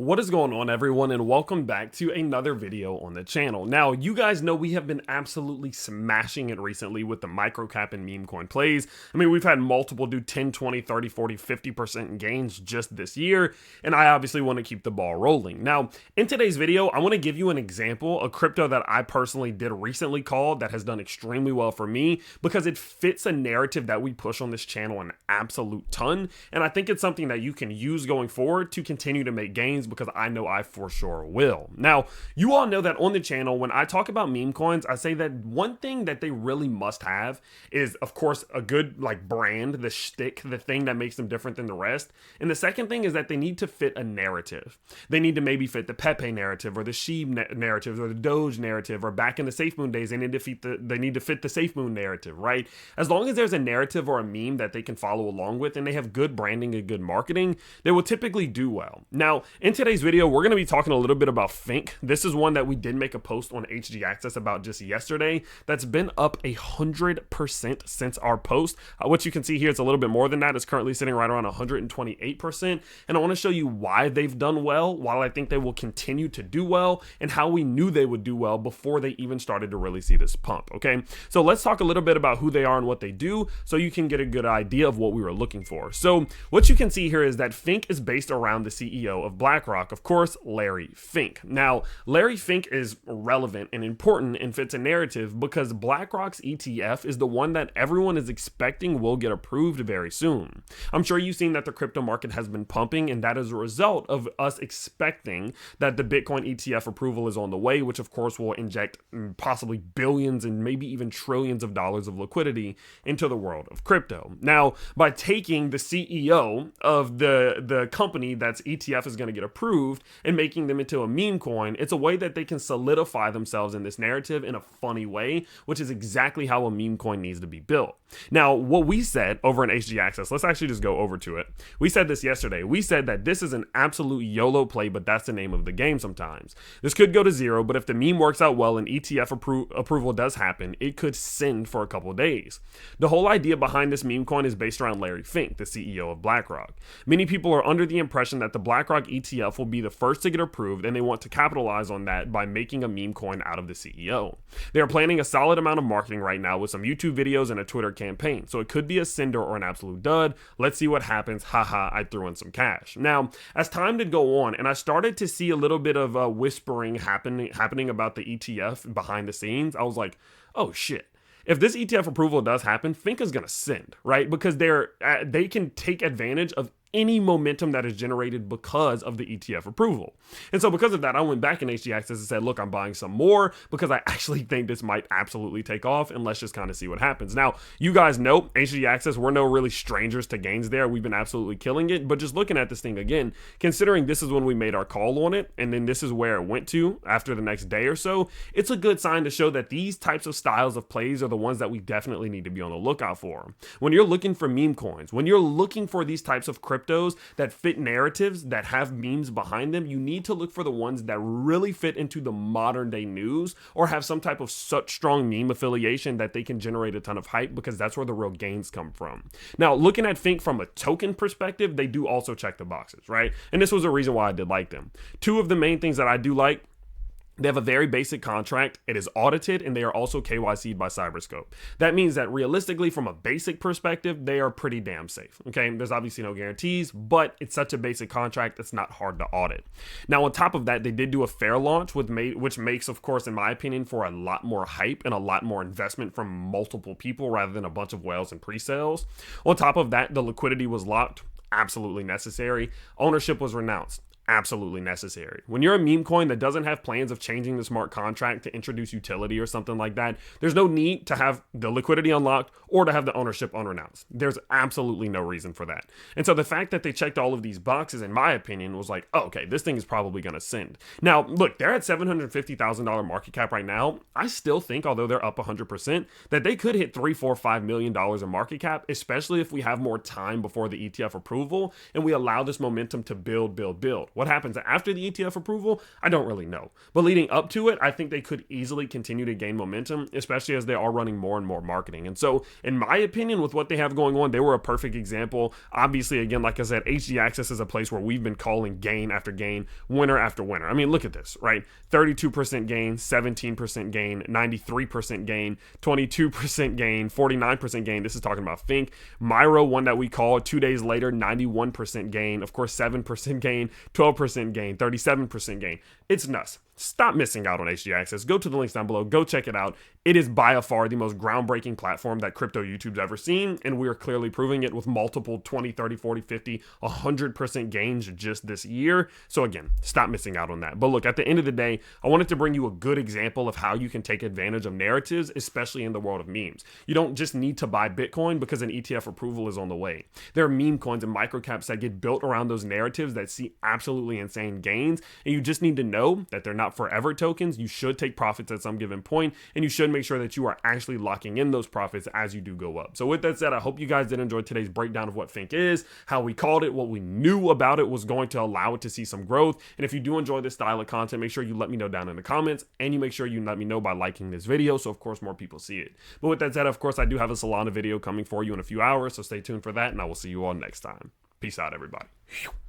What is going on, everyone, and welcome back to another video on the channel. Now, you guys know we have been absolutely smashing it recently with the microcap and meme coin plays. I mean, we've had multiple do 10, 20, 30, 40, 50% gains just this year, and I obviously want to keep the ball rolling. Now, in today's video, I want to give you an example, a crypto that I personally did recently called that has done extremely well for me because it fits a narrative that we push on this channel an absolute ton, and I think it's something that you can use going forward to continue to make gains because I know I for sure will. Now, you all know that on the channel, when I talk about meme coins, I say that one thing that they really must have is, of course, a good brand, the shtick, the thing that makes them different than the rest. And the second thing is that they need to fit a narrative. They need to maybe fit the Pepe narrative or the Sheeb narrative or the Doge narrative, or back in the SafeMoon days, they need to fit the SafeMoon narrative, right? As long as there's a narrative or a meme that they can follow along with and they have good branding and good marketing, they will typically do well. Now, in today's video, we're going to be talking a little bit about Fink. This is one that we did make a post on HG Access about just yesterday that's been up 100% since our post. What you can see here, it's a little bit more than that. It's currently sitting right around 128%. And I want to show you why they've done well, while I think they will continue to do well, and how we knew they would do well before they even started to really see this pump. Okay, so let's talk a little bit about who they are and what they do so you can get a good idea of what we were looking for. So what you can see here is that Fink is based around the CEO of BlackRock, of course, Larry Fink. Now, Larry Fink is relevant and important and fits a narrative because BlackRock's ETF is the one that everyone is expecting will get approved very soon. I'm sure you've seen that the crypto market has been pumping, and that is a result of us expecting that the Bitcoin ETF approval is on the way, which of course will inject possibly billions and maybe even trillions of dollars of liquidity into the world of crypto. Now, by taking the CEO of the company that's ETF is going to get approved and making them into a meme coin, it's a way that they can solidify themselves in this narrative in a funny way, which is exactly how a meme coin needs to be built. Now, what we said over in HG Access, let's actually just go over to it. We said this yesterday. We said that this is an absolute YOLO play, but that's the name of the game sometimes. This could go to zero, but if the meme works out well and ETF approval does happen, it could send for a couple days. The whole idea behind this meme coin is based around Larry Fink, the CEO of BlackRock. Many people are under the impression that the BlackRock ETF will be the first to get approved, and they want to capitalize on that by making a meme coin out of the CEO. They are planning a solid amount of marketing right now with some YouTube videos and a Twitter campaign, so it could be a sender or an absolute dud. Let's see what happens. Haha, I threw in some cash. Now, as time did go on and I started to see a little bit of whispering happening about the ETF behind the scenes, I was like, oh shit. If this ETF approval does happen, Fink is going to send, right? Because they can take advantage of any momentum that is generated because of the ETF approval. And so because of that, I went back in HG Access and said, look, I'm buying some more because I actually think this might absolutely take off, and let's just kind of see what happens. Now, you guys know HG Access, we're no really strangers to gains there. We've been absolutely killing it, but just looking at this thing again, considering this is when we made our call on it, and then this is where it went to after the next day or so, it's a good sign to show that these types of styles of plays are the ones that we definitely need to be on the lookout for. When you're looking for meme coins, when you're looking for these types of cryptos that fit narratives that have memes behind them, you need to look for the ones that really fit into the modern day news or have some type of such strong meme affiliation that they can generate a ton of hype, because that's where the real gains come from. Now, looking at Fink from a token perspective, they do also check the boxes, right? And this was a reason why I did like them. Two of the main things that I do like: they have a very basic contract, it is audited, and they are also KYC'd by Cyberscope. That means that realistically, from a basic perspective, they are pretty damn safe, okay? There's obviously no guarantees, but it's such a basic contract, it's not hard to audit. Now, on top of that, they did do a fair launch, which makes, of course, in my opinion, for a lot more hype and a lot more investment from multiple people rather than a bunch of whales and pre-sales. On top of that, the liquidity was locked, absolutely necessary. Ownership was renounced. Absolutely necessary. When you're a meme coin that doesn't have plans of changing the smart contract to introduce utility or something like that, there's no need to have the liquidity unlocked or to have the ownership unrenounced. There's absolutely no reason for that. And so the fact that they checked all of these boxes, in my opinion, was like, oh, okay, this thing is probably going to send. Now, look, they're at $750,000 market cap right now. I still think, although they're up 100%, that they could hit $3, $4, $5 million in market cap, especially if we have more time before the ETF approval and we allow this momentum to build. What happens after the ETF approval? I don't really know. But leading up to it, I think they could easily continue to gain momentum, especially as they are running more and more marketing. And so, in my opinion, with what they have going on, they were a perfect example. Obviously, again, like I said, HD Access is a place where we've been calling gain after gain, winner after winner. I mean, look at this, right? 32% gain, 17% gain, 93% gain, 22% gain, 49% gain. This is talking about Fink. Myro, one that we called 2 days later, 91% gain. Of course, 7% gain, 12% gain, 37% gain. It's nuts. Stop missing out on HD Access. Go to the links down below. Go check it out. It is by far the most groundbreaking platform that crypto YouTube's ever seen, and we are clearly proving it with multiple 20, 30, 40, 50, 100% gains just this year. So again, stop missing out on that. But look, at the end of the day, I wanted to bring you a good example of how you can take advantage of narratives, especially in the world of memes. You don't just need to buy Bitcoin because an ETF approval is on the way. There are meme coins and microcaps that get built around those narratives that see absolutely insane gains, and you just need to know that they're not forever tokens. You should take profits at some given point, and you should make sure that you are actually locking in those profits as you do go up. So with that said, I hope you guys did enjoy today's breakdown of what Fink is, how we called it, what we knew about it was going to allow it to see some growth. And if you do enjoy this style of content, make sure you let me know down in the comments, and you make sure you let me know by liking this video, so of course more people see it. But with that said, of course, I do have a Solana video coming for you in a few hours, so stay tuned for that, and I will see you all next time. Peace out, everybody.